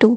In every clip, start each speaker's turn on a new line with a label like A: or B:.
A: 2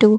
A: 2।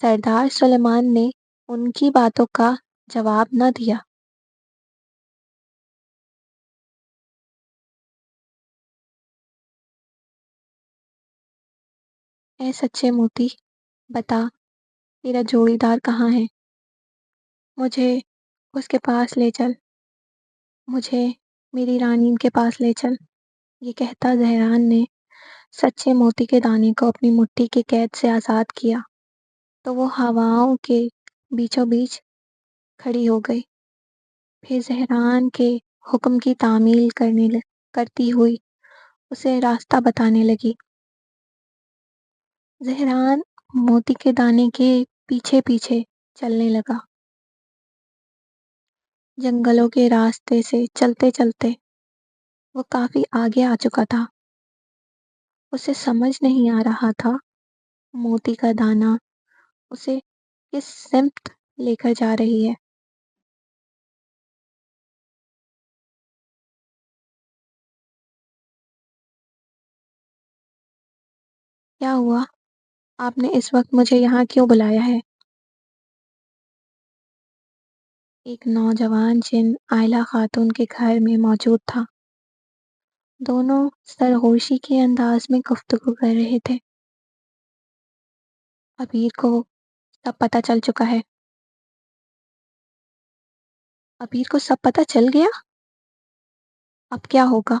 A: سردار سلیمان نے ان کی باتوں کا جواب نہ دیا۔ اے سچے موتی، بتا تیرا جوڑی دار کہاں ہے؟ مجھے اس کے پاس لے چل، مجھے میری رانی کے پاس لے چل۔ یہ کہتا زہران نے سچے موتی کے دانے کو اپنی مٹھی کی قید سے آزاد کیا تو وہ ہواؤں کے بیچوں بیچ کھڑی ہو گئی۔ پھر زہران کے حکم کی تعمیل کرتی ہوئی اسے راستہ بتانے لگی۔ زہران موتی کے دانے کے پیچھے پیچھے چلنے لگا۔ جنگلوں کے راستے سے چلتے چلتے وہ کافی آگے آ چکا تھا۔ اسے سمجھ نہیں آ رہا تھا موتی کا دانہ اسے کس سمت لے کر جا رہی ہے۔ کیا ہوا؟ آپ نے اس وقت مجھے یہاں کیوں بلایا ہے؟ ایک نوجوان جن آئلہ خاتون کے گھر میں موجود تھا۔ دونوں سرگوشی کے انداز میں گفتگو کر رہے تھے۔ ابیر کو سب پتہ چل چکا ہے۔ ابیر کو سب پتہ چل گیا؟ اب کیا ہوگا؟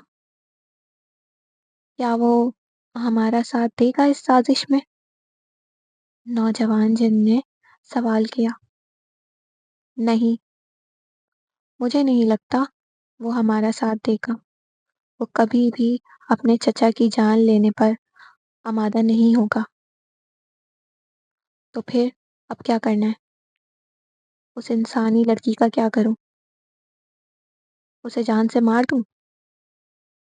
A: کیا وہ ہمارا ساتھ دے گا اس سازش میں؟ نوجوان جن نے سوال کیا۔ نہیں، مجھے نہیں لگتا وہ ہمارا ساتھ دے گا۔ وہ کبھی بھی اپنے چچا کی جان لینے پر آمادہ نہیں ہوگا۔ تو پھر اب کیا کرنا ہے؟ اس انسانی لڑکی کا کیا کروں؟ اسے جان سے مار دوں؟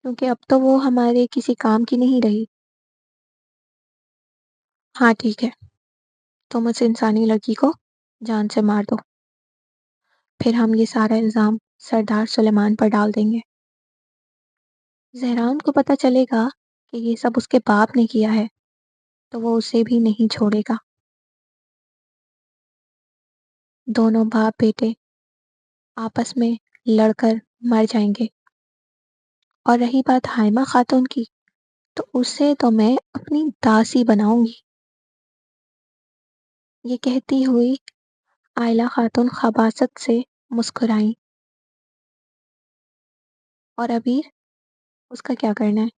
A: کیونکہ اب تو وہ ہمارے کسی کام کی نہیں رہی۔ ہاں ٹھیک ہے، تم اس انسانی لڑکی کو جان سے مار دو، پھر ہم یہ سارا الزام سردار سلیمان پر ڈال دیں گے۔ زہران کو پتہ چلے گا کہ یہ سب اس کے باپ نے کیا ہے تو وہ اسے بھی نہیں چھوڑے گا۔ دونوں باپ بیٹے آپس میں لڑ کر مر جائیں گے۔ اور رہی بات حائمہ خاتون کی، تو اسے تو میں اپنی داسی بناؤں گی۔ یہ کہتی ہوئی آئلہ خاتون خباثت سے مسکرائیں۔ اور ابیر، اس کا کیا کرنا ہے؟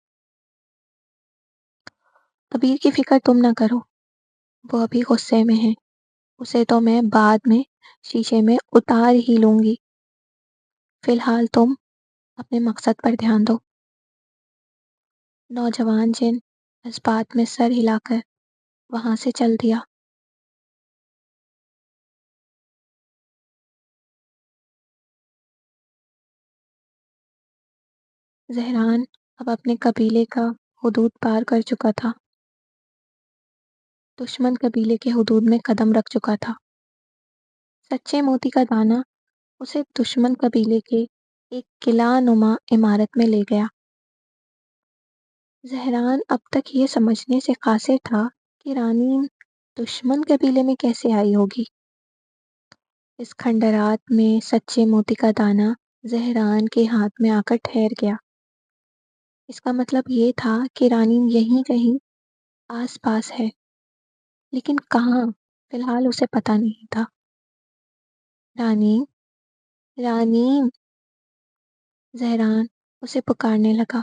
A: ابیر کی فکر تم نہ کرو، وہ ابھی غصے میں ہے، اسے تو میں بعد میں شیشے میں اتار ہی لوں گی۔ فی الحال تم اپنے مقصد پر دھیان دو۔ نوجوان جن اس بات میں سر ہلا کر وہاں سے چل دیا۔ زہران اب اپنے قبیلے کا حدود پار کر چکا تھا، دشمن قبیلے کے حدود میں قدم رکھ چکا تھا۔ سچے موتی کا دانہ اسے دشمن قبیلے کے ایک قلعہ نما عمارت میں لے گیا۔ زہران اب تک یہ سمجھنے سے قاصر تھا کہ رانی دشمن قبیلے میں کیسے آئی ہوگی۔ اس کھنڈرات میں سچے موتی کا دانہ زہران کے ہاتھ میں آ کر ٹھہر گیا۔ اس کا مطلب یہ تھا کہ رانی یہیں کہیں آس پاس ہے، لیکن کہاں فی الحال اسے پتہ نہیں تھا۔ رانی، رانی، زہران اسے پکارنے لگا،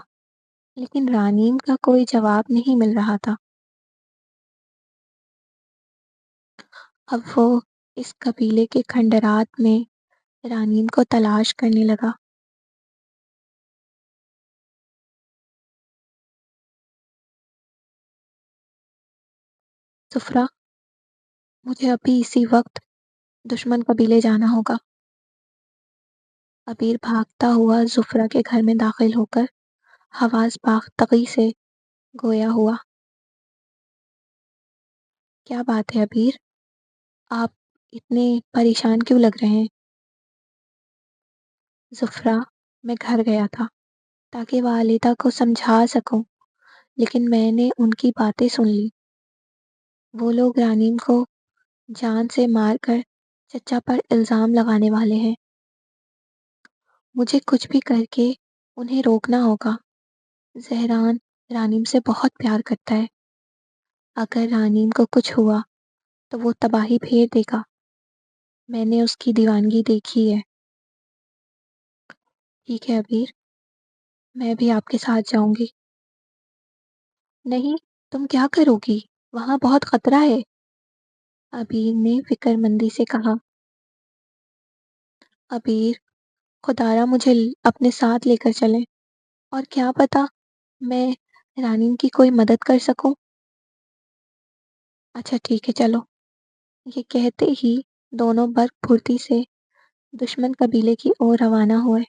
A: لیکن رانیم کا کوئی جواب نہیں مل رہا تھا۔ اب وہ اس قبیلے کے کھنڈرات میں رانیم کو تلاش کرنے لگا۔ زفرہ، مجھے ابھی اسی وقت دشمن قبیلے جانا ہوگا۔ ابیر بھاگتا ہوا زفرہ کے گھر میں داخل ہو کر حواس باختگی سے گویا ہوا۔ کیا بات ہے ابیر؟ آپ اتنے پریشان کیوں لگ رہے ہیں؟ زفرہ، میں گھر گیا تھا تاکہ والدہ کو سمجھا سکوں، لیکن میں نے ان کی باتیں سن لی۔ وہ لوگ رانیم کو جان سے مار کر چچا پر الزام لگانے والے ہیں۔ مجھے کچھ بھی کر کے انہیں روکنا ہوگا۔ زہران رانیم سے بہت پیار کرتا ہے۔ اگر رانیم کو کچھ ہوا تو وہ تباہی پھیر دے گا۔ میں نے اس کی دیوانگی دیکھی ہے۔ ٹھیک ہے ابیر، میں بھی آپ کے ساتھ جاؤں گی۔ نہیں، تم کیا کرو گی؟ وہاں بہت خطرہ ہے، ابیر نے فکر مندی سے کہا۔ ابیر، خدارا مجھے اپنے ساتھ لے کر چلیں، اور کیا پتا میں رانیم کی کوئی مدد کر سکوں۔ اچھا ٹھیک ہے چلو۔ یہ کہتے ہی دونوں برق پھرتی سے دشمن قبیلے کی اور روانہ ہوئے۔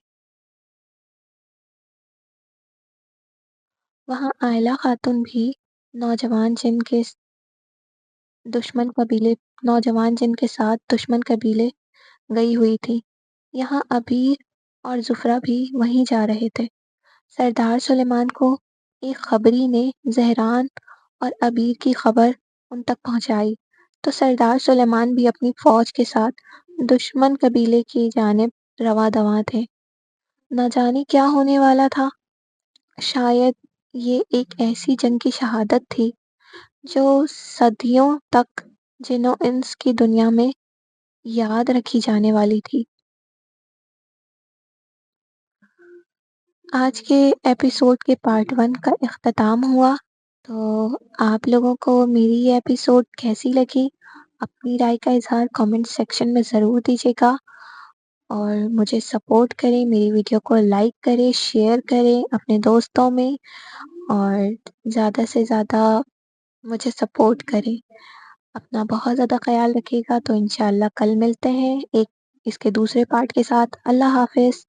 A: وہاں آئلہ خاتون بھی نوجوان جن کے نوجوان جن کے ساتھ دشمن قبیلے گئی ہوئی تھی۔ یہاں ابیر اور زفرہ بھی وہیں جا رہے تھے۔ سردار سلیمان کو ایک خبری نے زہران اور ابیر کی خبر ان تک پہنچائی تو سردار سلیمان بھی اپنی فوج کے ساتھ دشمن قبیلے کی جانب رواں دواں تھے۔ نہ جانے کیا ہونے والا تھا، شاید یہ ایک ایسی جنگ کی شہادت تھی جو صدیوں تک جن و انس کی دنیا میں یاد رکھی جانے والی تھی۔ آج کے ایپیسوڈ کے پارٹ 1 کا اختتام ہوا۔ تو آپ لوگوں کو میری یہ ایپیسوڈ کیسی لگی؟ اپنی رائے کا اظہار کامنٹ سیکشن میں ضرور دیجیے گا، اور مجھے سپورٹ کریں، میری ویڈیو کو لائک کریں، شیئر کریں اپنے دوستوں میں، اور زیادہ سے زیادہ مجھے سپورٹ کریں۔ اپنا بہت زیادہ خیال رکھیے گا۔ تو انشاءاللہ کل ملتے ہیں ایک اس کے دوسرے پارٹ کے ساتھ۔ اللہ حافظ۔